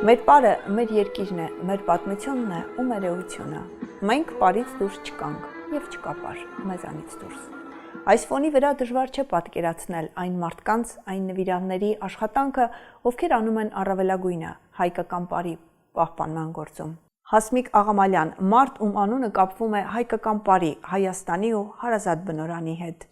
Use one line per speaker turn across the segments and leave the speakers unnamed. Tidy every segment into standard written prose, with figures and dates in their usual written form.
Մեր պարը մեր երկիրն է, մեր պատմությունն է ու մեր էությունը։ Մենք պարից դուրս չկանք և չկա պար մեզանից դուրս։ Այս ֆոնի վրա դժվար չէ պատկերացնել այն մարդկանց, այն նվիրալների աշխատանքը, ովքեր անում են առավելագույնը հայկական պարի պահպանման գործում։ Հասմիկ Աղամալյան, մարդ, ում անունը կապվում է հայկական պարի, Հայաստանի ու հարազատ բնորանի հետ։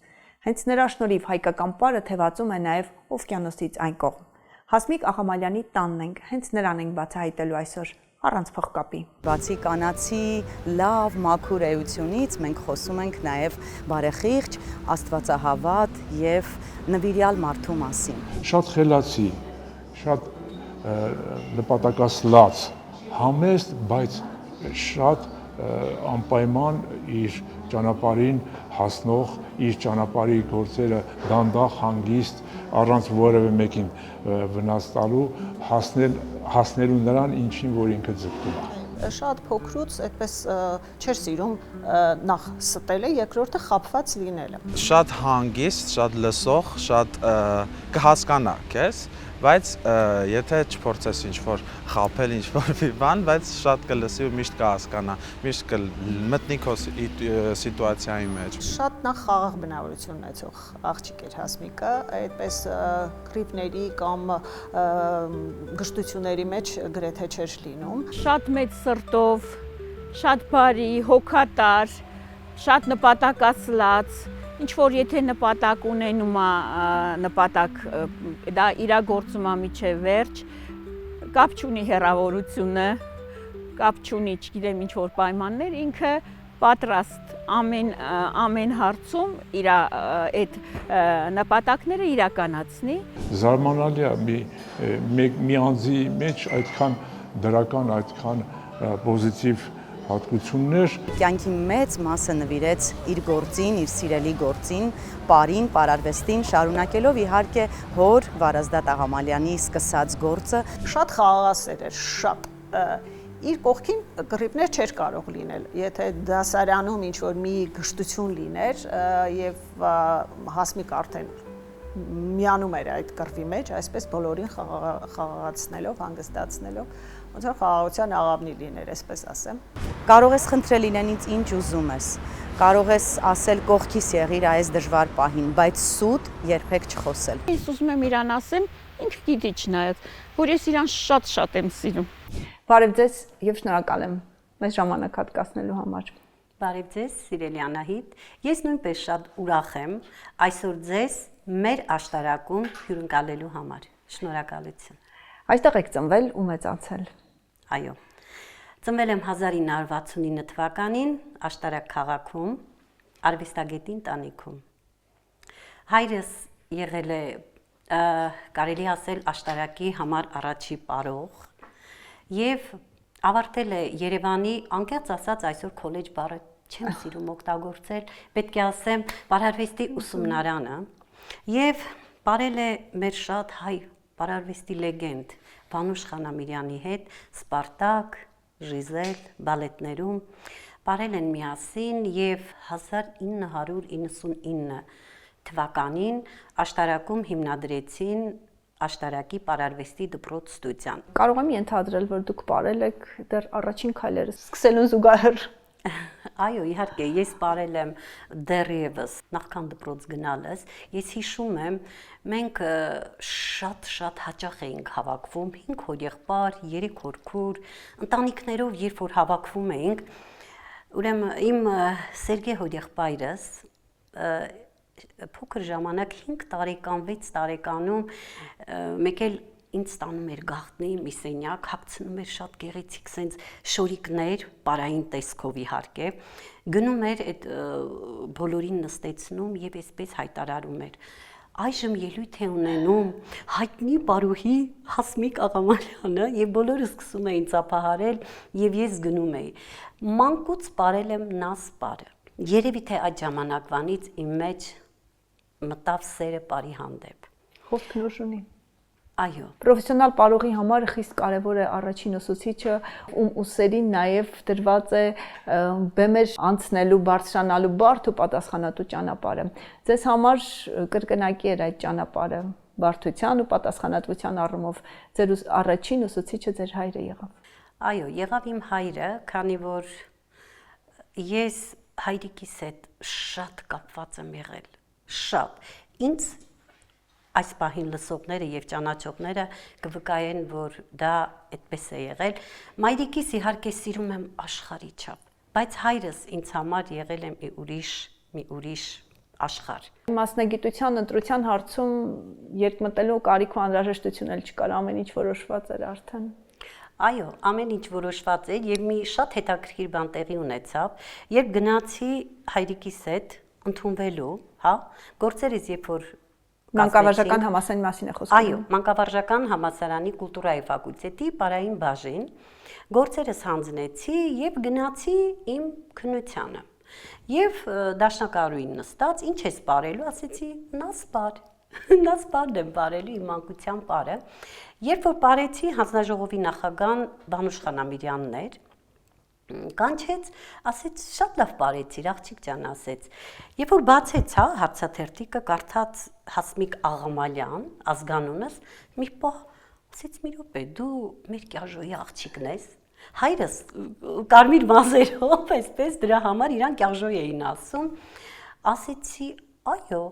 Հենց նրա շնորհիվ հայկական պարը թևածում է նաև օվկիանոսից այն կողմ։ Հասմիկ Աղամալյանի տանն ենք, հենց նրան ենք բացահայտելու այսօր, առանց փողկապի։
Բացի կանացի լավ մաքուր էությունից մենք խոսում ենք նաև բարեխիղճ, աստվածահավատ եւ նվիրյալ մարդու մասին։
Շատ խելացի, շատ նպատակասլաց, համեստ, բայց շատ անպայման իր ճանապարհին հասնող, իր ճանապարհի գործերը դանդաղ, հանգիստ, առանց որևէ մեկին վնաս տալու հասնելու նրան, ինչին որ ինքը ձգտում է։
Շատ փոքրուց այդպես չէր սիրում նախ ստելը, երկրորդը խաբված լինելը։
Շատ հանգիստ, շատ լսող, շատ կհասկանա քեզ, բայց եթե չփորձես ինչ-որ խաբել ինչ-որ բան, բայց շատ կլսի ու միշտ կհասկանա, միշտ կմտնի քո սիտուացիայի մեջ։
Շատ նախ խաղաղ բնավորություն ունեցող աղջիկ էր Հասմիկը, այդպես կռիվների կամ գժտությունների մեջ գրեթե չէր լինում։
Շատ մեծ սրտով, շատ բարի, հոգատար, շատ նպատակասլաց, ինչ-որ եթե նպատակ ունենում է նպատակ, դա իրագործում է մինչև վերջ, կապ չունի հեռավորությունը, կապ չունի, չգիտեմ ինչ-որ պայմաններ, ինքը պատրաստ ամեն հարցում իր այդ նպատակները իրականացնի։
Զարմանալի է մի անձի մեջ այդքան դրական, այդքան պոզիտիվ հատկություններ։
Կյանքի մեծ մասը նվիրեց իր գործին, իր սիրելի գործին, պարին, պարարվեստին, շարունակելով իհարկե հոր Վարազդատ Աղամալյանի սկսած գործը։
Շատ խաղաղասեր էր, շատ։ Իր կողքին կռիվներ չէր կարող լինել, եթե դասարանում ինչ-որ մի գժտություն լիներ եւ Հասմիկ արդեն միանում էր այդ կռվի մեջ, այսպես բոլորին խաղաղացնելով, հանգստացնելով, ոնց որ խաղաղության աղավնի լիներ, այսպես ասեմ։
Կարող ես խնդրել իրենից ինչ ուզում ես, կարող ես ասել կողքիս եղիր այս դժվար պահին, բայց սուտ երբեք չխոսել։
Ես ուզում եմ իրան ասեմ, ինքը գիտի չնայած, որ ես իրան շատ եմ սիրում։
Բարև ձեզ եւ շնորհակալ եմ մեզ ժամանակ հատկացնելու համար։
Բարև ձեզ, սիրելի Անահիտ, ես նույնպես շատ ուրախ եմ այսօր ձեզ մեր աշտարակում հյուրընկալելու համար։ Շնորհակալություն։
Այստեղ եք ծնվել ու մեծացել։
Այո։ Ծնվել եմ 1969 թվականին Աշտարակ քաղաքում, արվեստագետի ընտանիքում։ Հայրս եղել է, կարելի ասել, Աշտարակի համար առաջի պարող եւ ավարտել է Երևանի, անկեղծ ասած, այսօր քոլեջ բառը չեմ սիրում օգտագործել, պետք է ասեմ, պարարվեստի ուսումնարանը եւ բարել է մեր շատ հայ պարարվեստի լեգենդ Վանուշ Խանամիրյանի հետ Սպարտակ, Ժիզել, բալետներում բարել են միասին եւ 1999 թվականին Աշտարակում հիմնադրեցին Աշտարակի պարարվեստի դպրոց-ստուդիան։
Կարող եմ ենթադրել, որ դուք պարել եք դեռ առաջին քայլերը սկսելուն զուգահեռ։
Այո, իհարկե, ես պարել եմ դեռևս նախքան դպրոց գնալս, ես հիշում եմ, մենք շատ հաճախ էինք հավաքվում, 5 հորեղբայր, 3 հորքուր, ընտանիքներով երբ որ հավաքվում էինք, ուրեմն իմ Սերգեյ հորեղբայրս փոքր ժամանակ 5 տարեկան, 6 տարեկանում մեկ էլ ինձ տանում էր գաղտնի մի սենյակ, հագցնում էր շատ գեղեցիկ սենց շորիկներ, պարային տեսքով իհարկե, գնում էր այդ բոլորին նստեցնում եւ այսպես հայտարարում էր. Այժմ ելույթ է ունենում հայտնի պարուհի Հասմիկ Աղամալյանը եւ բոլորը սկսում էին ծափահարել եւ ես գնում էի։ Մանկուց ապրել եմ նաս պարը։ Երևի թե այդ ժամանակվանից իմ մեջ մտավ սերը պարի հանդեպ։
Խոսքնուր ունի։
Այո։
Պրոֆեսիոնալ պարողի համար խիստ կարևոր է առաջին ուսուցիչը, ում ուսերին նաև դրված է բեմեր անցնելու, բարձրանալու բարդ ու պատասխանատու ճանապարհը։ Ձեզ համար կրկնակի էր այդ ճանապարհը բարդության ու պատասխանատվության առումով։ Ձեր առաջին ուսուցիչը ձեր հայրը եղավ։
Այո, եղավ իմ հայրը, քանի որ ես հայրիկիս հետ շատ կապված եմ եղել, շատ։ Ինձ այս պահին լսողները եւ ճանաչողները կվկայեն, որ դա այդպես է եղել։ Մայրիկիս իհարկե սիրում եմ աշխարհի չափ, բայց հայրս ինձ համար եղել է մի ուրիշ աշխարհ։
Մասնագիտության ընտրության հարցում երկմտելու կարիք ու անհրաժեշտություն էլ չկար, ամեն ինչ որոշված էր արդեն։
Այո, ամեն ինչ որոշված էր եւ մի շատ հետաքրքիր բան տեղի ունեցավ, երբ գնացի հայրիկիս հետ ընդունվելու, հա, գործերից երբ որ
Մանկավարժական համալսարանի մասին է խոսքը։
Այո, Մանկավարժական համալսարանի կուլտուրայի ֆակուլտետի պարային բաժին գործերս հանձնեցի եւ գնացի իմ քննությանը։ Եվ դաշնակահարուին նստած, ինչ ես ապրելու, ասեցի, նասպար։ Նասպարն եմ ապրելու իմ մանկության պարը։ Երբ որ ապրեցի, հանձնաժողովի նախագահ Բանուշ Խանամիրյանն էր, կանչեց, ասեց շատ լավ ապրեցիր, աղջիկ ջան, ասեց։ Երբ որ բացեց, հա, հարցաթերթիկը կարդաց Հասմիկ Աղամալյան, ազգանունս, մի պահ ասեց՝ մի րոպե, դու մեր կյաժոյի աղջիկն ես։ Հայրս կարմիր մազերով, այսպես դրա համար իրան կյաժոյ էին ասում։ Ասեցի՝ այո,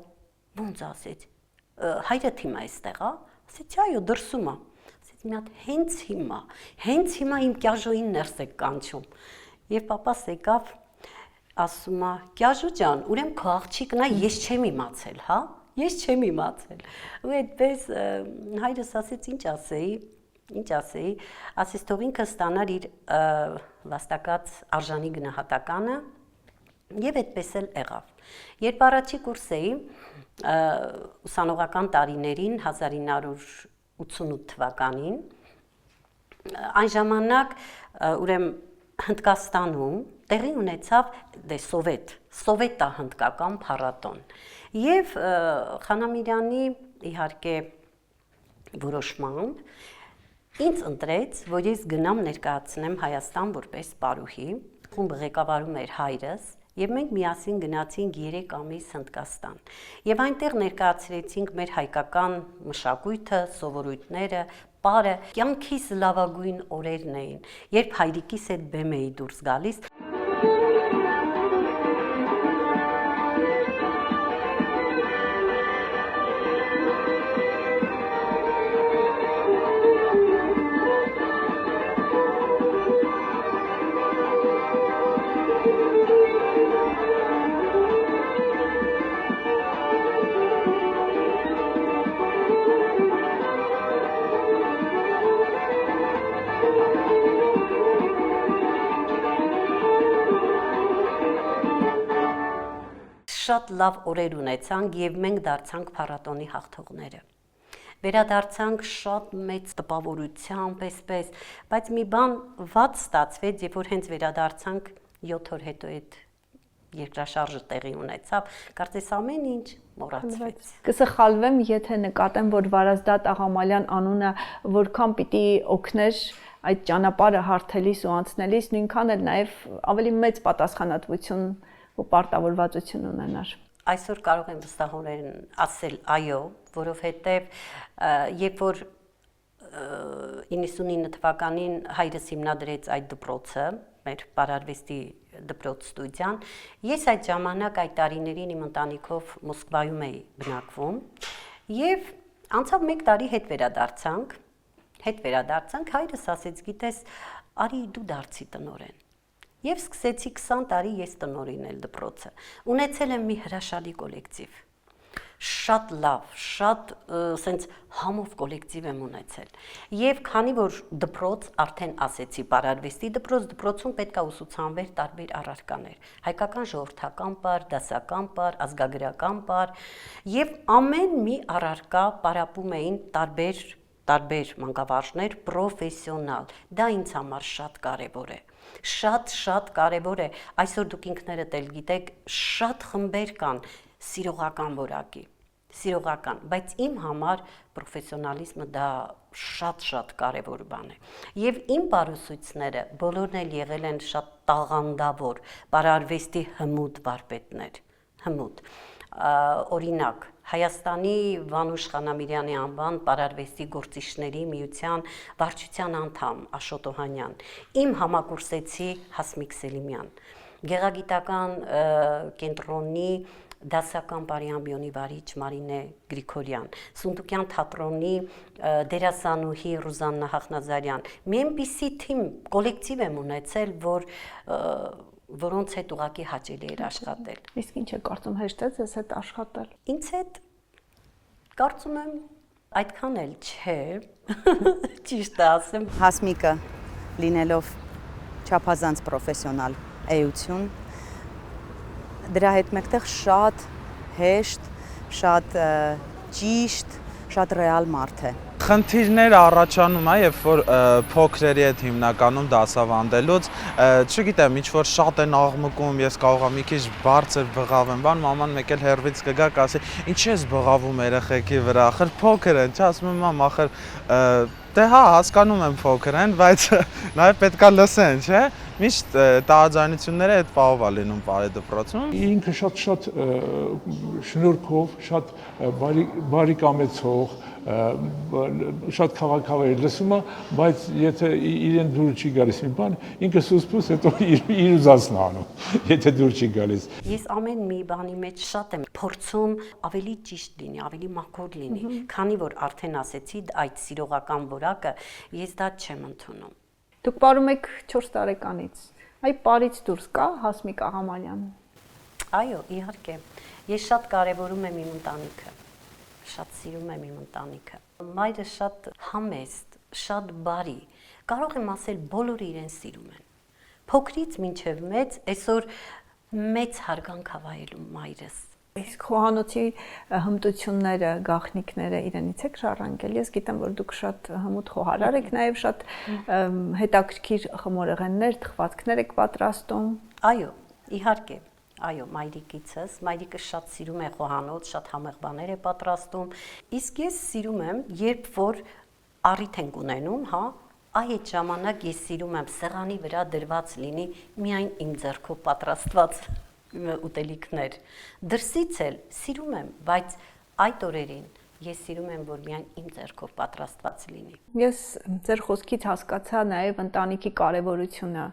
ոնց ասեց։ Հայրդ հիմա այստեղ է։ Ասեցի՝ այո, դրսում է։ Մի հատ հենց հիմա իմ կյաժոյին ներս եք կանչում։ Եվ պապաս եկավ, ասում է, կյաժո ջան, ուրեմն քո աղջիկն է, ես չեմ իմացել, հա, ես չեմ իմացել։ Ու այդպես հայրս ասեց, ինչ ասեի, ասեց թող ինքը ստանար իր վաստակած արժանի գնահատականը եւ այդպես էլ եղավ։ Երբ առաջի կուրս էի, ուսանողական տարիներին 1988 թվականին այն ժամանակ ուրեմն Հնդկաստանում տեղի ունեցավ սովետա հնդկական փառատոն եւ Խանամիրյանի իհարկե որոշմամբ ինձ ընտրեց, որ ես գնամ ներկայացնեմ Հայաստան որպես պարուհի, խումբը ղեկավարում էր հայրս եւ մենք միասին գնացինք 3 ամիս Հնդկաստան։ Եվ այնտեղ ներկայացրեցինք մեր հայկական մշակույթը, սովորույթները, պարը, կյանքիս լավագույն օրերն էին, երբ հայրիկիս հետ բեմ էի դուրս գալիս։ Շատ լավ օրեր ունեցանք եւ մենք դարձանք փառատոնի հաղթողները։ Վերադարձանք շատ մեծ տպավորությամբ, այսպես, բայց մի բան վատ ստացվեց, երբ որ հենց վերադարձանք 7 օր հետո այդ երկրաշարժը տեղի ունեցավ, կարծես ամեն ինչ մոռացվեց։
Կսխալվեմ, եթե նկատեմ, որ Վարազդատ Աղամալյան անունը որքան պիտի օգներ այդ ճանապարհը հարթելիս ու անցնելիս, նույնքան էլ նաեւ ավելի մեծ պատասխանատվություն ու պարտավորվածություն ունենար։
Այսօր կարող եմ վստահորեն ասել այո, որովհետև երբ որ 99 թվականին հայրս հիմնադրեց այդ դպրոցը, մեր պարարվեստի դպրոց ստուդիան, ես այդ ժամանակ այդ տարիներին իմ ընտանիքով Մոսկվայում էի բնակվում եւ անցավ 1 տարի հետ վերադարձանք, հայրս ասեց, գիտես, արի դու դարձի տնօրեն։ Եվ սկսեցի 20 տարի ես տնօրինել դպրոցը։ Ունեցել եմ մի հրաշալի կոլեկտիվ, շատ լավ, շատ սենց համով կոլեկտիվ եմ ունեցել։ Եվ քանի որ դպրոց արդեն ասեցի բարարվեստի դպրոցում պետք է ուսուցանվեր տարբեր առարկաներ։ Հայկական ժողովրդական պար, դասական պար, ազգագրական պար, եւ ամեն մի առարկա պարապում էին տարբեր մանկավարժներ պրոֆեսիոնալ։ Դա ինձ համար շատ կարևոր է։ Շատ կարևոր է։ Այսօր դուք ինքներդ էլ գիտեք, շատ խմբեր կան սիրողական որակի, բայց իմ համար պրոֆեսիոնալիզմը դա շատ կարևոր բան է։ Եվ իմ բարուսույցները բոլորն էլ եղել են շատ տաղանդավոր, բարարվեստի հմուտ վարպետներ, հմուտ։ Օրինակ, Հայաստանի Վանուշ Խանամիրյանի անվան բարարվեստի գործիչների միության վարչության անդամ Աշոտ Օհանյան, իմ համակուրսեցի Հասմիկ Սելիմյան, Գեղագիտական կենտրոնի դասական բարի ամբիոնի վարիչ Մարինե Գրիգորյան, Սունդուկյան թատրոնի դերասանուհի Ռուզաննա Հախնազարյան։ Մի այնպիսի թիմ, կոլեկտիվ եմ ունեցել, որոնց հետ ուղղակի հաճելի էր աշխատել։
Իսկ ինչ է կարծում, հեշտ է ձեզ հետ աշխատել։
Ինձ հետ կարծում եմ այդքան էլ չէ, ճիշտ ասեմ։
Հասմիկը լինելով չափազանց պրոֆեսիոնալ էություն, դրա հետ մեկտեղ շատ հեշտ, շատ ճիշտ, շատ ռեալ մարդ է։
Խնդիրներ առաջանում է, երբ որ փոքրերի հետ հիմնականում դասավանդելուց, չգիտեմ, ինչ որ շատ են աղմկում, ես կարող եմ մի քիչ բարձր բղավեմ, բան մաման մեկ էլ հերվից կգա կասի, ինչ ես բղավում երեխեքի վրա, ախր փոքր են, ասում եմ, մամ, ախր դե հա, հասկանում եմ փոքր են, բայց նաև պետքա լսեն, չէ՞։ Միշտ տարաձայնությունները այդ պահով է լինում բարեդպրոցում։
Ինքը շատ շնորհքով, շատ բարիկամեցող, շատ քաղաքավարի լսում է, բայց եթե իրեն դուր չի գալիս մի բան, ինքը սուսպուս հետո իր ուզածն է անում, եթե դուր չի գալիս։
Ես ամեն մի բանի մեջ շատ եմ փորձում ավելի ճիշտ լինի, ավելի մաքուր լինի, քանի որ արդեն ասեցի այդ սիրողական որակը, ես դա չեմ ընդունում։
Դուք պարում եք 4 տարեկանից։ Այ պարից դուրս կա Հասմիկ Աղամանյանը։
Այո, իհարկե։ Ես շատ կարևորում եմ իմ ընտանիքը։ Շատ սիրում եմ իմ ընտանիքը։ Մայրը շատ համեստ, շատ բարի։ Կարող եմ ասել, բոլորը իրեն սիրում են։ Փոքրից մինչև մեծ, այսօր մեծ հարգանք հավայելում մայրս։
Իսկ խոհանոցի հմտությունները, գաղտնիքները իրենից եք շարժանկել։ Ես գիտեմ, որ դուք շատ հմուտ խոհարար եք, նաև շատ հետաքրքիր խմորեղեններ, թխվածքներ եք պատրաստում։
Այո, իհարկե։ Այո, մայրիկիցս, մայրիկը շատ սիրում է խոհանոց, շատ համեղ բաներ է պատրաստում։ Իսկ ես սիրում եմ, երբ որ առիթ ենք ունենում, հա, այդ ժամանակ ես սիրում եմ սեղանի վրա դրված լինի միայն իմ ձեռքով պատրաստված ուտելիքներ։ Դրսից էլ սիրում եմ, բայց այդ օրերին ես սիրում եմ, որ միայն իմ ձեռքով պատրաստված լինի։
Ես ձեր խոսքից հասկացա նաև ընտանիքի կարևորությունը,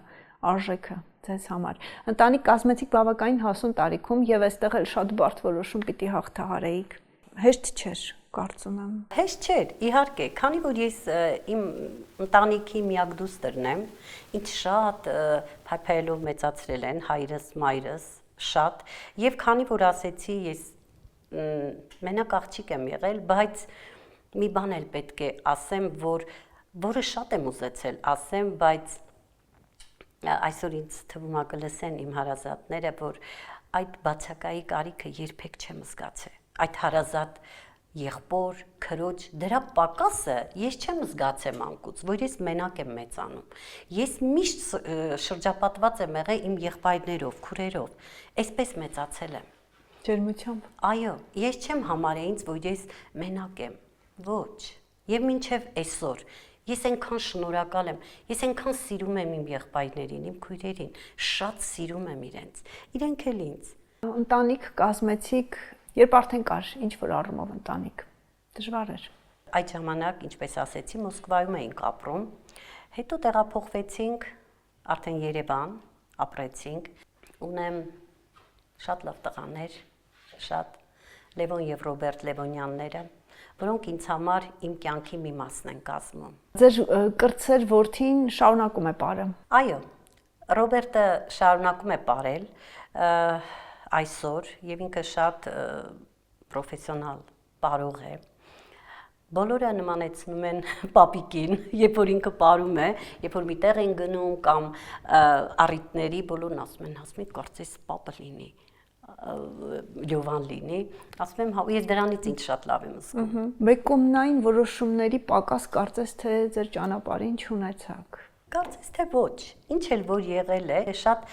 արժեքը ձեզ համար։ Ընտանիք կազմեցիք բավականին հասուն տարիքում եւ այստեղ էլ շատ բարդ որոշում պիտի հաղթահարեիք։ Հեշտ չէր, կարծում եմ։
Հեշտ չէր, իհարկե, քանի որ ես իմ ընտանիքի միակ դուստրն եմ, ինձ շատ փայփայելով մեծացրել են հայրս, մայրս, շատ, եւ քանի որ ասեցի, ես մենակ աղջիկ եմ եղել, բայց մի բան էլ պետք է ասեմ, որը շատ եմ ուզեցել ասեմ, բայց այսօր ինձ թվում է կլսեն իմ հարազատները, որ այդ բացակայի կարիքը երբեք չեմ զգացել։ Այդ հարազատ եղբոր, քրոջ, դրա պակասը ես չեմ զգացել մանկուց, որ ես մենակ եմ մեծանում։ Ես միշտ շրջապատված եմ եղել իմ եղբայրներով, քուրերով, այսպես մեծացել եմ։
Ջերմությամբ։
Այո, ես չեմ համարել ինձ, որ ես մենակ եմ։ Ոչ։ Եվ մինչև այսօր ես այնքան շնորհակալ եմ, ես այնքան սիրում եմ իմ եղբայրներին, իմ քույրերին, շատ սիրում եմ իրենց, իրենք էլ ինձ։
Ընտանիք կազմեցիք, երբ արդեն կար ինչ-որ առումով ընտանիք, դժվար էր։
Այդ ժամանակ, ինչպես ասեցի, Մոսկվայում էինք ապրում, հետո տեղափոխվեցինք արդեն Երևան, ապրեցինք, ունեմ շատ լավ տղաներ, շատ Լևոն եւ Ռոբերտ Լևոնյանները, որոնք ինձ համար իմ կյանքի մի մասն են կազմում։
Ձեր կրտսեր որդին շարունակում է ապրել։
Այո, Ռոբերտը շարունակում է ապրել այսօր եւ ինքը շատ պրոֆեսիոնալ պարող է, բոլորը նմանեցնում են պապիկին, երբ որ ինքը պարում է, երբ որ միտեղ են գնում կամ առիթների, բոլորն ասում են, Հասմիկ, կարծես պապը լինի, Լյովան լինի, ասում եմ, ես դրանից ինձ շատ լավ եմ զգում։
Մեկումնային որոշումների պակաս կարծես թե ձեր ճանապարհին չունեցաք։
Կարծես թե ոչ, ինչ էլ որ եղել է, շատ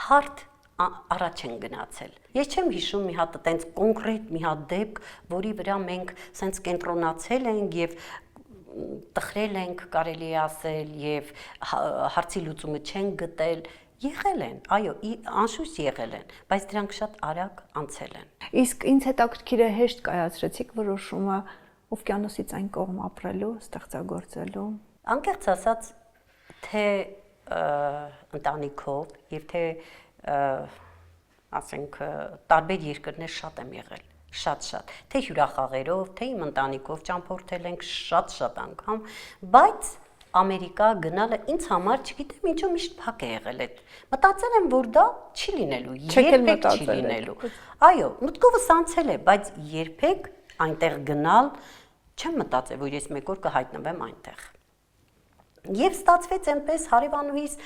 հարթ առաջ են գնացել։ Ես չեմ հիշում մի հատ այտենց կոնկրետ մի հատ դեպք, որի վրա մենք սենց կենտրոնացել ենք եւ տխրել ենք, կարելի է ասել, եւ հարցի լուծումը չենք գտել, եղել են, այո, անշուշտ եղել են, բայց դրանք շատ արագ անցել են։
Իսկ ինձ հետաքրքիր է հեշտ կայացրեցիք որոշումը օվկիանոսից այն կողմ ապրելու, ստեղծագործելու։
Անկեղծ ասած, թե ընտանիքով եւ թե ասենք տարբեր երկրներ շատ եմ եղել, շատ, թե հյուրախաղերով, թե իմ ընտանիքով ճամփորդել ենք շատ անգամ, բայց Ամերիկա գնալը ինձ համար, չգիտեմ, ինչու միշտ փակ է եղել այդ։ Մտածել եմ, որ դա չի լինելու, երբեք չի լինելու։ Այո, մտքովս անցել է, բայց երբեք այնտեղ գնալ չեմ մտածել, որ ես մեկ օր կհայտնվեմ այնտեղ։ Եվ ստացվեց այնպես հարևանուհիս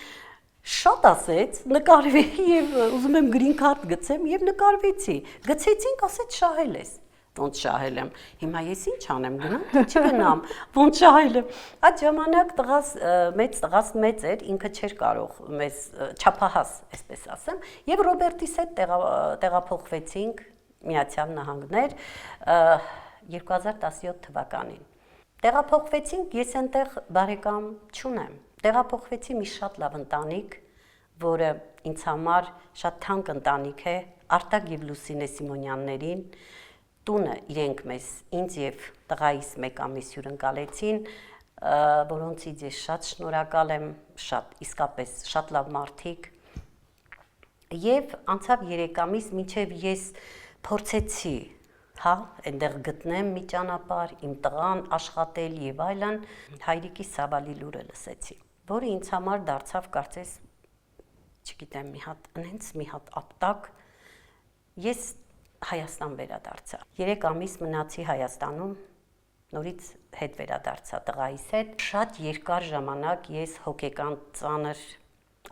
շատ ասեց, նկարվի եւ ուզում եմ գրին քարտ գցեմ եւ նկարվեցի։ Գցեցինք, ասեց շահել ես։ Ոնց շահել եմ։ Հիմա ես ինչ անեմ, գնամ, թե չգնամ։ Ոնց շահել եմ։ Այդ ժամանակ տղաս մեծ էր, ինքը չէր կարող մեզ չափահաս, այսպես ասեմ, եւ Ռոբերտիս հետ տեղափոխվեցինք Միացյալ Նահանգներ 2017 թվականին։ Տեղափոխվեցինք, ես այնտեղ բարեկամ չունեմ։ Տեղափոխվեցի մի շատ լավ ընտանիք, որը ինձ համար շատ թանկ ընտանիք է, Արտակ եւ Լուսինե Սիմոնյաններին, տունը իրենք մեզ ինձ եւ տղայիս մեկ ամիս հյուրընկալեցին, որոնցից ես շատ շնորհակալ եմ, շատ իսկապես շատ լավ մարդիկ։ Եվ անցավ 3 ամիս, մինչև ես փորձեցի այնտեղ գտնեմ մի ճանապարհ, իմ տղան աշխատել եւ այլն, հայրիկի Սավալի լուրը լսեցի, որը ինձ համար դարձավ կարծես, չգիտեմ, մի հատ ապտակ, ես Հայաստան վերադարձա։ 3 ամիս մնացի Հայաստանում, նորից հետ վերադարձա տղայիս հետ, շատ երկար ժամանակ ես հոգեկան ծանր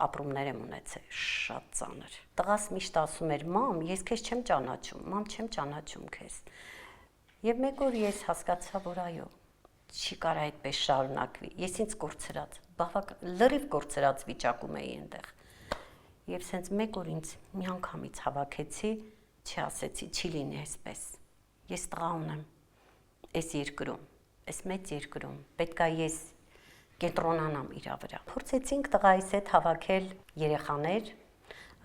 ապրումներ եմ ունեցել, շատ ծանր։ Տղաս միշտ ասում էր, մամ, ես քեզ չեմ ճանաչում, մամ, չեմ ճանաչում քեզ։ Եվ մեկ օր ես հասկացա, որ այո, չի կարա այդպես շարունակվի։ Ես ինձ կորցրած, լրիվ կորցրած վիճակում էի այնտեղ։ Եվ սենց մեկ օր ինձ միանգամից հավաքեցի, չասեցի, չի լինի այսպես։ Ես տղա ունեմ, այս երկրում, այս մեծ երկրում, պետք է ես կենտրոնանամ իրա վրա։ Փորձեցինք տղայիս հետ հավաքել երեխաներ,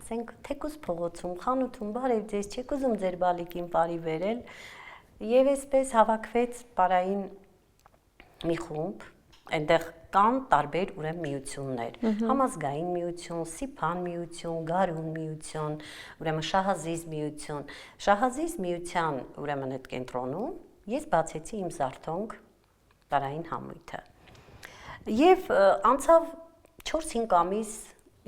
ասենք թեկուզ փողոցում, խանութում, բարև ձեզ, չեք ուզում ձեր բալիկին բարի վերել, եւ այսպես հավաքվեց պարային մի խումբ, այնտեղ կան տարբեր ուրեմն միություններ, համազգային միություն, Սիփան միություն, Գարուն միություն, ուրեմն Շահազիզ միություն, Շահազիզ միության ուրեմն այդ կենտրոնում ես բացեցի իմ զարթոնք տարային համույթը։ Եվ անցավ 4-5 ամիս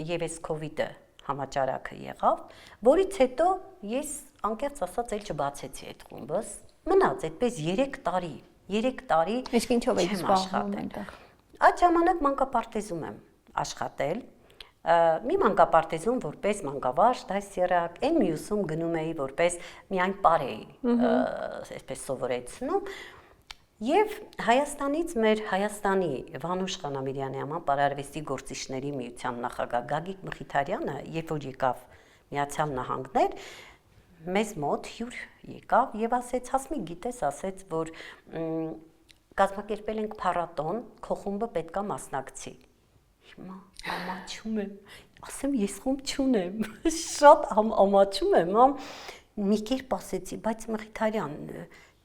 եւ այս կովիդը համաճարակը եղավ, որից հետո ես անկեղծ ասած էլ չբացեցի այդ խումբս, մնաց այդպես 3 տարի։
Իսկ ինչով եք զբաղվում այնտեղ։
Այդ ժամանակ մանկապարտեզում եմ աշխատել, մի մանկապարտեզում որպես մանկավարժ, դասերակ, այն մյուսում գնում էի որպես միայն պար էի, այսպես սովորեցնում։ Եվ Հայաստանից մեր Հայաստանի Վանուշ Ղանամիրյանի համապարարվեստի գործիչների միության նախագահ Գագիկ Մխիթարյանը, երբ որ եկավ Միացյալ Նահանգներ, մեզ մոտ հյուր եկավ եւ ասեց, Հասմիկ, գիտես, ասեց, որ կազմակերպել ենք փառատոն, քո խումբը պետքա մասնակցի։ Հիմա ամաչում եմ, ասեմ, ես խումբ չունեմ, շատ ամաչում եմ, մի կերպ ասեցի, բայց Մխիթարյան,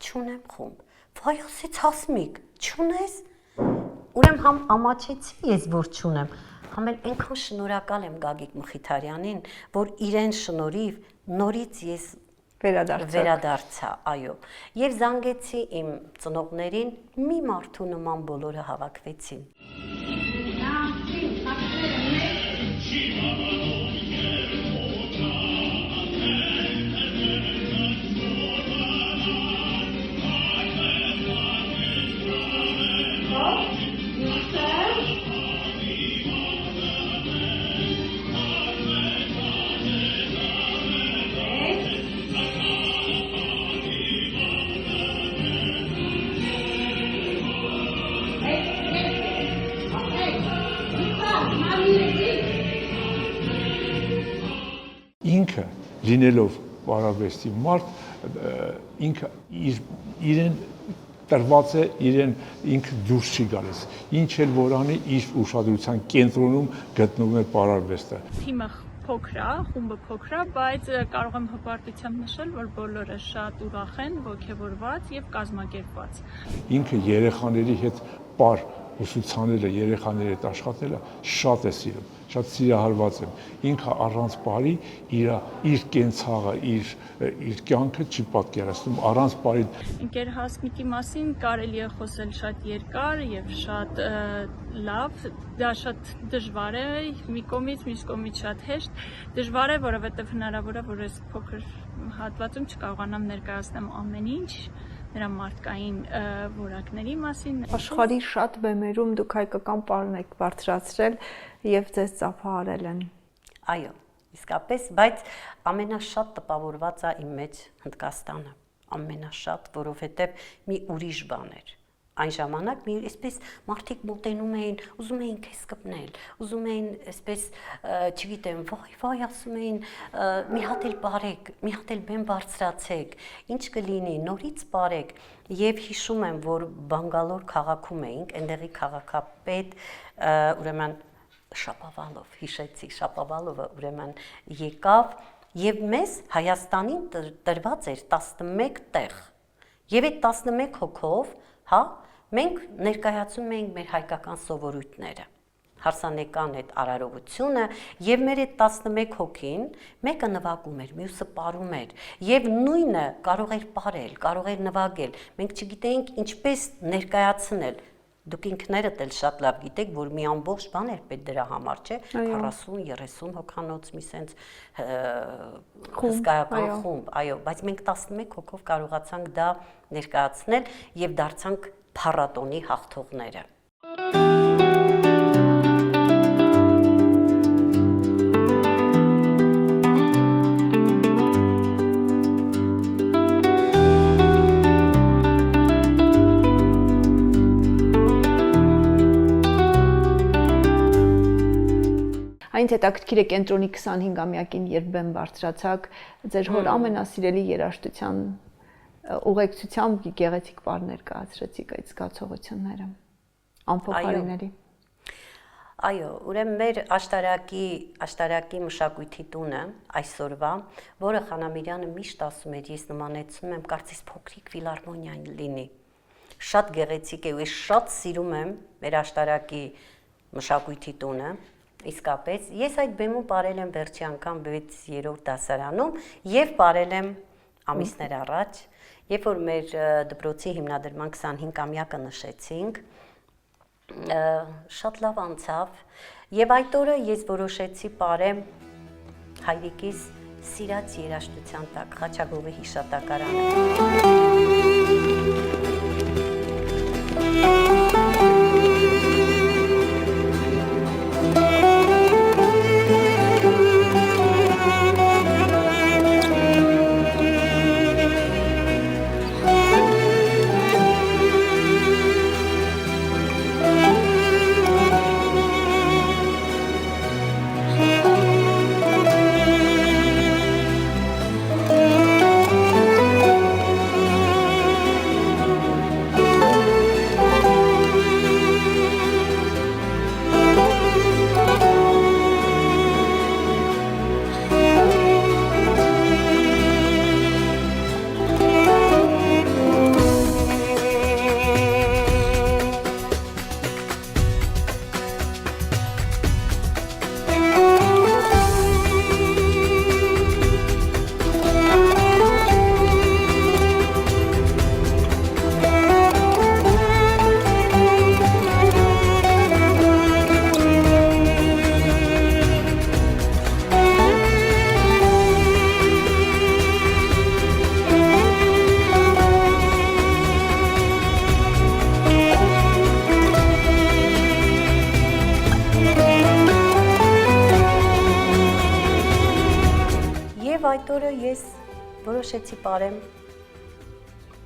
չունեմ խումբ։ Վայ, ասեց Հասմիկ, չունես։ Ուրեմն համ ամաչեցի ես, որ չունեմ, համ էլ այնքան շնորհակալ եմ Գագիկ Մխիթարյանին, որ իրեն շնորհիվ նորից ես վերադարձա, այո։ Եվ զանգեցի իմ ծնողներին, մի մարդու նման բոլորը հավաքվեցին։
լինելով պարարվեստի մարդ, ինքը իրեն տրված է, իրեն ինքը դուրս չի գալիս։ Ինչ էլ որ անի, իր ուշադրության կենտրոնում գտնվում է պարարվեստը։
Թիմը փոքր է, խումբը փոքր է, բայց կարող եմ հպարտությամբ նշել, որ բոլորը շատ ուրախ են, ոգևորված եւ կազմակերպված։
Ինքը երեխաների հետ պար ուսուցանելը, երեխաների հետ աշխատելը շատ է սիրում, շատ սիրահարված եմ։ Ինքը առանց բարի իր կենցաղը, իր կյանքը չի պատկերացնում առանց բարի։
Ընկեր Հասմիկի մասին կարելի է խոսել շատ երկար եւ շատ լավ, դա շատ դժվար է, մի կողմից շատ հեշտ։ Դժվար է, որովհետեւ հնարավոր է, որ այս փոքր հատվածում չկարողանամ ներկայացնել ամեն ինչ նրա մարդկային որակների մասին։
Աշխարհի շատ բեմերում դուք հայկական պարն եք բարձրացրել եւ ձեզ ծափահարել են։
Այո, իսկապես, բայց ամենաշատ տպավորված է իմ մեջ Հնդկաստանը, ամենաշատ, որովհետև մի ուրիշ բան էր։ Այն ժամանակ մի այսպես մարդիկ մոտենում էին, ուզում էին քեզ կպնել, ուզում էին այսպես, չգիտեմ, վայ, ասում էին, մի հատ էլ բարեք, մի հատ էլ բեմ բարձրացեք, ինչ կլինի, նորից բարեք։ Եվ հիշում եմ, որ Բանգալոր քաղաքում էինք, այնտեղի քաղաքապետ, ուրեմն Շապավալով, հիշեցի, Շապավալովը ուրեմն եկավ եւ մեզ Հայաստանին տրված էր 11 տեղ։ Եվ այդ 11 հոգով, հա, մենք ներկայացում էինք մեր հայկական սովորույթները, հարսանեկան այդ արարողությունը եւ մեր այդ 11 հոգին մեկը նվագում էր, մյուսը պարում էր եւ նույնը կարող էր պարել, կարող էր նվագել։ Մենք չգիտեինք ինչպես ներկայացնել։ Դուք ինքներդ էլ շատ լավ գիտեք, որ մի ամբողջ բան էր պետք դրա համար, չէ՞, 40-30 հոգանոց մի sense հսկայական խումբ, այո, բայց մենք 11 հոգով կարողացանք դա ներկայացնել եւ դարձանք փառատոնի հաղթողները։
Այն հետաքրքիր է կենտրոնի 25-ամյակին, երբ բեմ բարձրացաք, ձեր հոր ամենասիրելի երաժշտության ուղեկցությամբ գեղեցիկ բառ ներկայացրեցիք այդ զգացողությունները, անփոխարինելի։
Այո, ուրեմն մեր աշտարակի մշակույթի տունը այսօրվա, որը Խանամիրյանը միշտ ասում էր, ես նմանեցնում եմ, կարծես փոքրիկ ֆիլհարմոնիան լինի։ Շատ գեղեցիկ է, ու ես շատ սիրում եմ մեր աշտարակի մշակույթի տունը։ Իսկապես, ես այդ բեմում պարել եմ վերջի անգամ 6-րդ դասարանում եւ պարել եմ ամիսներ առաջ, երբ որ մեր դպրոցի հիմնադրման 25-ամյակը նշեցինք, շատ լավ անցավ եւ այդ օրը ես որոշեցի պարեմ հայրիկիս սիրած երաժշտության տակ Խաչագովի հիշատակարանը։ Այդ օրը ես որոշեցի պարեմ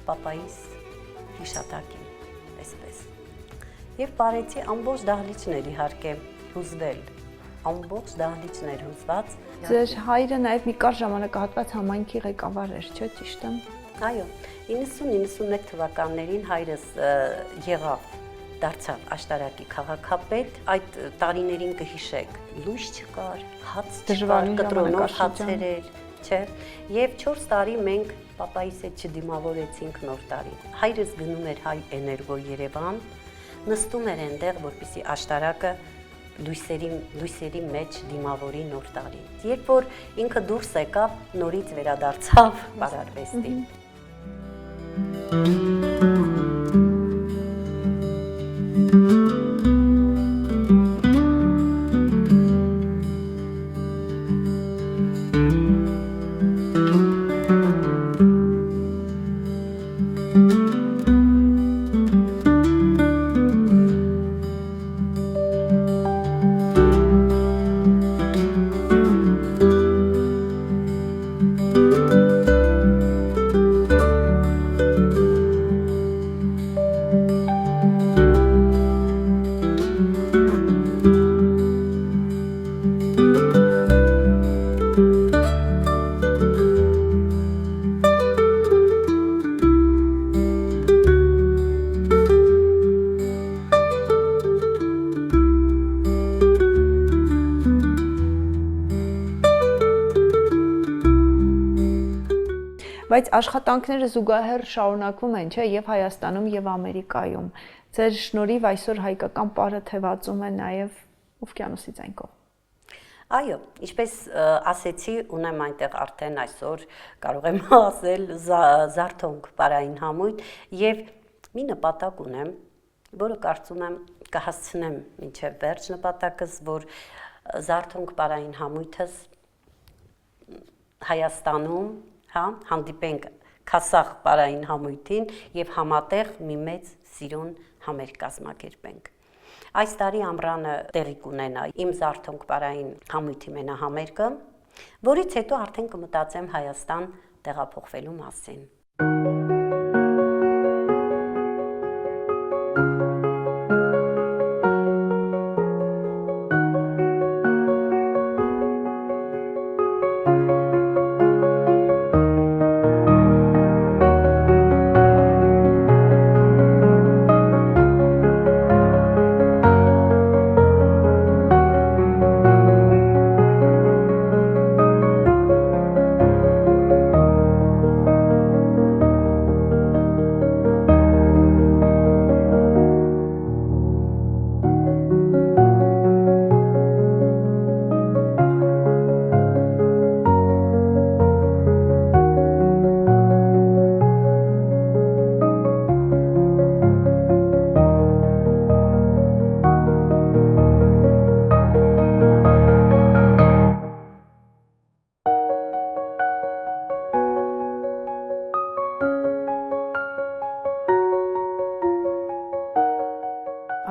պապայիս հիշատակին, այսպես։ Եվ պարեցի ամբողջ դահլիճն էր իհարկե հուզվել, ամբողջ դահլիճն էր հուզված։
Ձեր հայրը նաև մի կարճ ժամանակահատված համայնքի ղեկավար էր, չէ՞, ճիշտ եմ։
Այո, 90-91 թվականներին հայրս եղավ դարձավ աշտարակի քաղաքապետ, այդ տարիներին կհիշեք, լույս չկար, հաց չկար, կտրոնով հացեր էր, չէ, եւ 4 տարի մենք պապայիս հետ չդիմավորեցինք նոր տարի։ Հայրս գնում էր Հայ Էներգո Երևան, նստում էր այնտեղ, որպեսզի աշտարակը լույսերի մեջ դիմավորի նոր տարին։ Երբ որ ինքը դուրս եկավ, նորից վերադարձավ պարարվեստին։
Բայց աշխատանքները զուգահեռ շարունակվում են, չէ, եւ Հայաստանում եւ Ամերիկայում։ Ձեր շնորհիվ այսօր հայկական պարը թևածում է նաեւ օվկիանոսի այն կողմ։
Այո, ինչպես ասեցի, ունեմ այնտեղ արդեն այսօր կարող եմ ասել զարթոնք պարային համույթ եւ մի նպատակ ունեմ, որը կարծում եմ կհասցնեմ մինչեւ վերջ նպատակս, որ զարթոնք պարային համույթս Հայաստանում հանդիպենք քասախ պարային համույթին եւ համատեղ մի մեծ սիրուն համերգ կազմակերպենք։ Այս տարի ամռանը տեղի կունենա իմ զարթոնք պարային համույթի մենահամերգը, որից հետո արդեն կմտածեմ Հայաստան տեղափոխվելու մասին։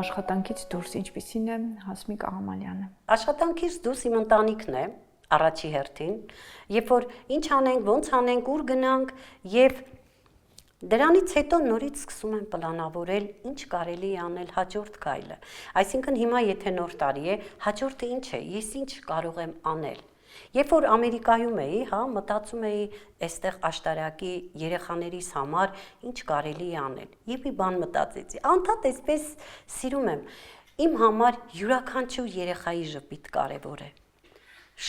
Աշխատանքից դուրս ինչպիսին է Հասմիկ Աղամալյանը։
Աշխատանքից դուրս իմ ընտանիքն է առաջի հերթին, երբ որ ինչ անենք, ոնց անենք, ուր գնանք եւ դրանից հետո նորից սկսում եմ պլանավորել ինչ կարելի է անել հաջորդ քայլը։ Այսինքն հիմա եթե նոր տարի է, հաջորդը ինչ է, ես ինչ կարող եմ անել։ Երբ որ Ամերիկայում էի, մտածում էի այստեղ աշտարակի երեխաներիս համար ինչ կարելի է անել։ Եվ մի բան մտածեցի, անդադ այսպես սիրում եմ, իմ համար յուրաքանչյուր երեխայի ժպիտ կարևոր է։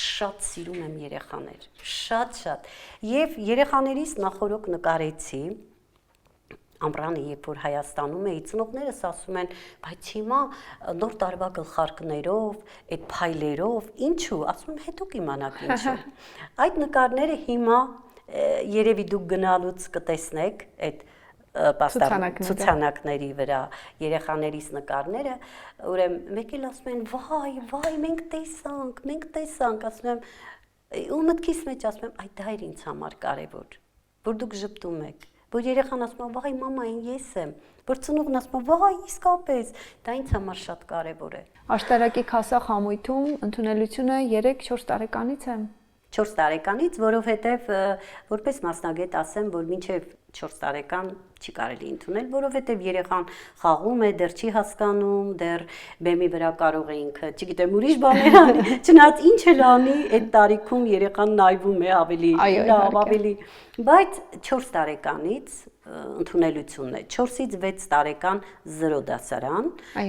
Շատ սիրում եմ երեխաներ, շատ։ Եվ երեխաներիս նախորոք նկարեցի ամռանը, երբ որ Հայաստանում էի, ծնողներս ասում են, բայց հիմա նոր տարվա գլխարկներով, այդ փայլերով, ինչու, ասում եմ, հետո կիմանաք ինչու։ Այդ նկարները հիմա երևի դուք գնալուց կտեսնեք այդ ցուցանակների վրա երեխաներիս նկարները, ուրեմն մեկ էլ ասում են, վայ, մենք տեսանք, ասում եմ, ու մտքիս մեջ ասում եմ, այդ դա էր ինձ համար կարևոր, որ դուք ժպտում եք։ Որ երեխան ասում է, վայ, մամա, ես եմ, որ ծնողն ասում է, վայ, իսկապես, դա ինձ համար շատ կարևոր է։
Աշտարակի քասախ համույթում ընդունելությունը 3-4 տարեկանից է։
4 տարեկանից, որովհետև որպես մասնագետ ասեմ, որ մինչև 4 տարեկան չի կարելի ընդունել, որովհետև երեխան խաղում է, դեռ չի հասկանում, դեռ բեմի վրա կարող է ինքը, չգիտեմ, ուրիշ բաներ անի, չնայած ինչ էլ անի, այդ տարիքում երեխան նայվում է ավելի լավ, ավելի, բայց 4 տարեկանից ընդունելությունն է, 4-ից 6 տարեկան 0 դասարան,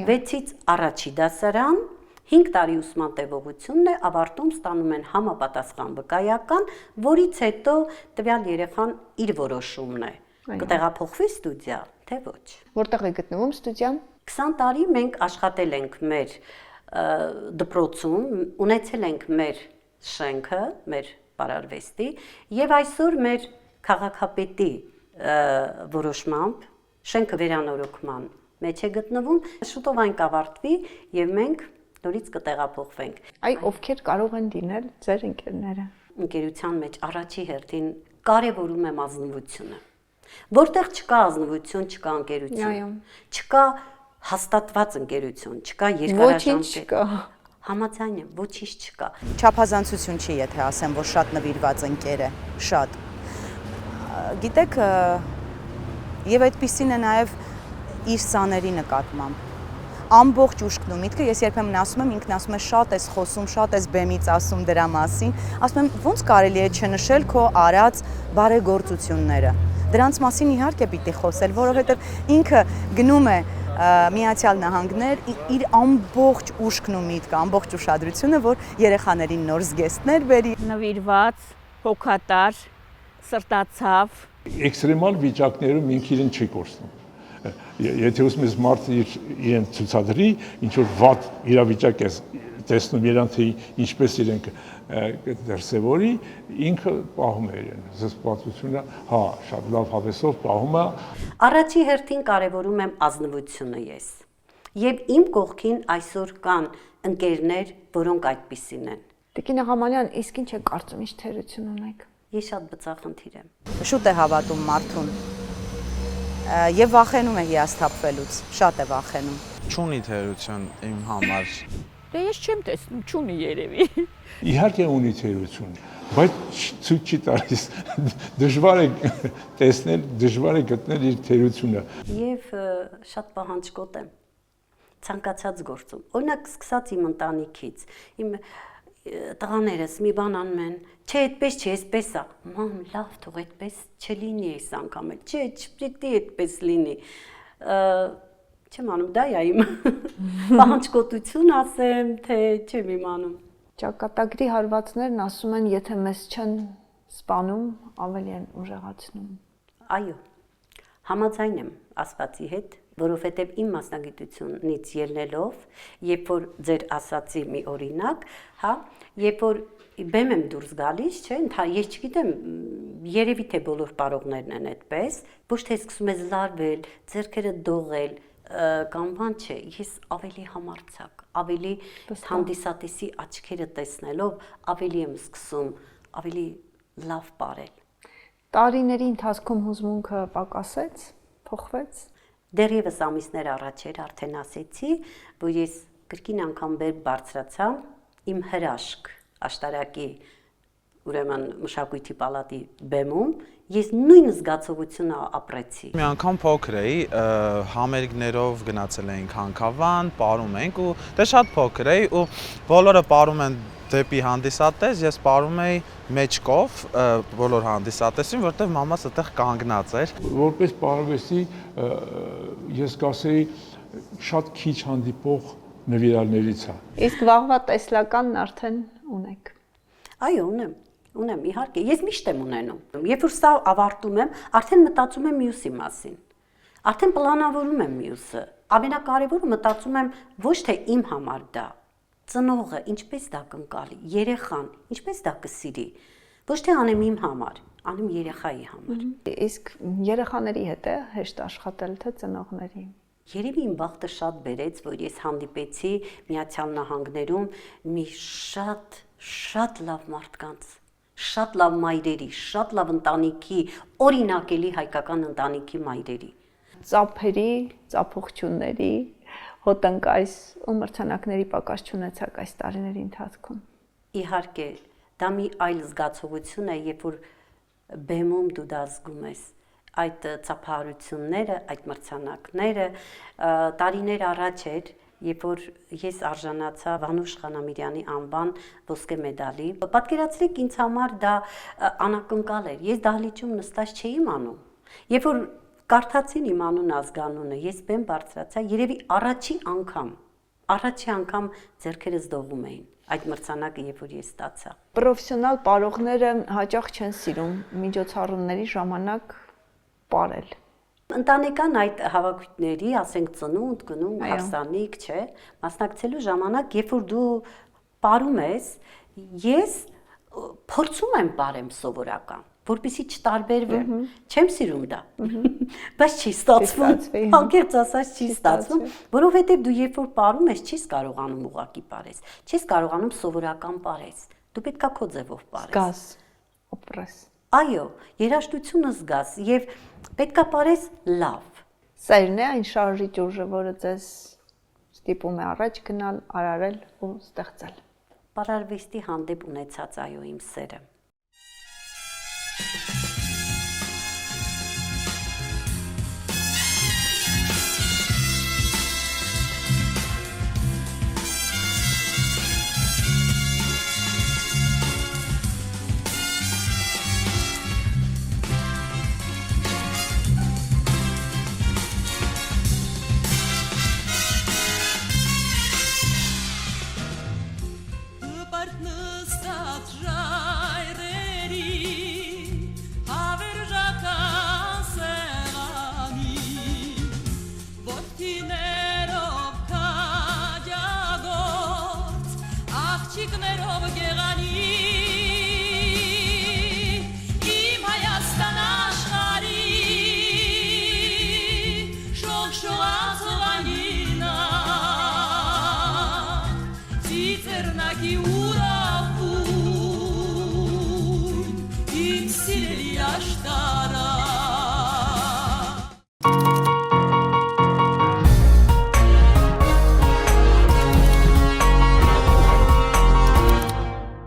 6-ից առաջի դասարան, 5 տարի ուսման տևողությունն է, ավարտում ստանում են համապատասխան վկայական, որից հետո տվյալ երեխան իր որոշումն է։ Կտեղափոխվի ստուդիա, թե ոչ։
Որտեղ է գտնվում ստուդիան։
20 տարի մենք աշխատել ենք մեր դպրոցում, ունեցել ենք մեր շենքը, մեր պարարվեստի, եւ այսօր մեր քաղաքապետի որոշմամբ շենքը վերանորոգման մեջ է գտնվում, շուտով այն կավարտվի եւ մենք նորից կտեղափոխվենք։
Այ ովքեր կարող են դինել ձեր ընկերները։
Ընկերության մեջ առաջի հերթին կարևորում եմ ազնվությունը։ Որտեղ չկա ազնվություն, չկա ընկերություն։ Չկա հաստատված ընկերություն, չկա երկարաժամկետ։ Համաձայն եմ, ոչինչ չկա։
Չափազանցություն չի, եթե ասեմ, որ շատ նվիրված ընկեր է, շատ։ Գիտեք, եւ այդպիսին է նաեւ իր սաների նկատմամբ։ Ամբողջ ուշքն ու միտքը, ես երբեմն ասում եմ, ինքն ասում է շատ ես խոսում, շատ ես բեմից ասում դրա մասին, ասում եմ ոնց կարելի է չնշել քո արած բարեգործությունները։ Դրանց մասին իհարկե պիտի խոսել, որովհետև ինքը գնում է Միացյալ Նահանգներ, իր ամբողջ ուշքն ու միտքը, ամբողջ ուշադրությունը, որ երեխաներին նոր զգեստներ բերի։
Նվիրված, հոգատար, սրտացավ։
Էքստրեմալ վիճակներում ինքը իրեն չի կորցնում։ Եթե ուզում ես մարդը իրեն ցուցադրի, ինչ որ վատ իրավիճակ է տեսնում իրան, թե ինչպես իրեն դրսևորի, ինքը պահում է իրեն։ Զսպվածությունը, հա, շատ լավ հավեսով պահում է։
Առաջի հերթին կարևորում եմ ազնվությունը ես։ Եվ իմ կողքին այսօր կան ընկերներ, որոնք այդպիսին են։
Տիկին Աղամանյան, իսկ ինչ է կարծում, ինչ թերություն ունեք։
Ես շատ բծախնդիր եմ։
Շուտ է հավատում մարդուն։ Եվ վախենում է հիասթափվելուց, շատ է վախենում։
Չունի թերություն իմ համար։
Դե ես չեմ տեսնում, չունի երևի։
Իհարկե ունի թերություն, բայց ցույց չի տալիս։ Դժվար է տեսնել, դժվար է գտնել իր թերությունը։
Եվ շատ պահանջկոտ եմ ցանկացած գործում։ Օրինակ սկսած իմ ընտանիքից, իմ տղաներս մի բան անում են, չէ, այդպես չի, այսպես է։ Մամ, լավ, թող այդպես չլինի այս անգամ էլ։ Չէ, չպիտի այդպես լինի։ Չեմ անում, դա է իմ պահանջկոտություն ասեմ, թե չեմ իմանում։
Ճակատագրի հարվածներն ասում են, եթե մեզ չեն սպանում, ավելի են ուժեղացնում։
Այո, համաձայն եմ ասվածի հետ, որովհետև իմ մասնագիտությունից ելնելով, երբ որ ձեր ասացի մի օրինակ, հա, երբ որ բեմ եմ դուրս գալիս, չէ, ես չգիտեմ, երևի թե բոլոր պարողներն են այդպես, ոչ թե սկսում ես լարվել, ձեռքերը դողել, կամ բան չէ, ես ավելի համարձակ, ավելի հանդիսատեսի աչքերը տեսնելով, ավելի եմ սկսում, ավելի լավ ապրել։
Տարիների ընթացքում հուզմունքը պակասեց, փոխվեց։
Դեռևս ամիսներ առաջ էր արդեն ասեցի, որ ես կրկին անգամ բարձրացա իմ հրաշք աշտարակի ուրեմն մշակույթի պալատի բեմում, ես նույն զգացողությունը ապրեցի։
Մի անգամ փոքր էի, համերգներով գնացել էինք Հանքավան, պարում ենք ու դե շատ փոքր էի ու բոլորը պարում են դեպի հանդիսատես, ես պարում էի մեջկով բոլոր հանդիսատեսին, որտեղ մամաս այդտեղ կանգնած էր։
Որպես պարարվեստի ես կասեի շատ քիչ հանդիպող նվիրալներից է։
Իսկ վաղվա տեսլականն արդեն ունեք։
Այո, ունեմ, իհարկե, ես միշտ եմ ունենում։ Երբ որ սա ավարտում եմ, արդեն մտածում եմ մյուսի մասին։ Արդեն պլանավորում եմ մյուսը։ Ամենակարևորը մտածում եմ ոչ թե իմ համար դա, ծնողը ինչպես դա կընկալի, երեխան ինչպես դա կսիրի։ Ոչ թե անեմ իմ համար, անեմ երեխայի համար։
Իսկ երեխաների հետ է հեշտ աշխատել, թե ծնողների։
Երևի իմ բախտը շատ բերեց, որ ես հանդիպեցի Միացյալ Նահանգներում մի շատ լավ մարդկանց, շատ լավ մայրերի, շատ լավ ընտանիքի, օրինակելի հայկական ընտանիքի մայրերի։
Ծափերի, ծափողջունների, հոտնկայս ու մրցանակների պակաս չունեցաք այս տարիների ընթացքում։
Իհարկե, դա մի այլ զգացողություն է, երբ որ բեմում դու դա զգում ես, այդ ծափահարությունները, այդ մրցանակները տարիներ առաջ էր, երբ որ ես արժանացա Վանուշ Խանամիրյանի անվան ոսկե մեդալի։ Պատկերացրեք, ինձ համար դա անակնկալ էր։ Ես դահլիճում նստած չէի իմանում։ Երբ որ կարդացին իմ անուն-ազգանունը, ես բեմ բարձրացա, երևի առաջի անգամ ձեռքերս դողում էին այդ մրցանակը, երբ որ ես ստացա։
Պրոֆեսիոնալ պարողները հաճախ չեն սիրում միջոցառումների ժամանակ պարել։
Ընտանեկան այդ հավաքույթների, ասենք ծնունդ, գնունգ, հարսանիք, չէ, մասնակցելու ժամանակ, երբ որ դու պարում ես, ես փորձում եմ պարեմ սովորական, որպեսզի չտարբերվեմ, չեմ սիրում դա, բայց չի ստացվում, անկեղծ ասած չի ստացվում, որովհետև դու երբ որ պարում ես, չես կարողանում ուղղակի պարես, չես կարողանում սովորական պարես, դու պետքա քո ձևով պարես։
Զգաս, օպրես։
Այո, երաժշտությունը զգաս եւ պետքա պարես լավ։
Սերն է այն շարժիչ ուժը, որը ձեզ ստիպում է առաջ գնալ, արարել ու ստեղծել։
Պարարվեստի հանդեպ ունեցած այո իմ սերը։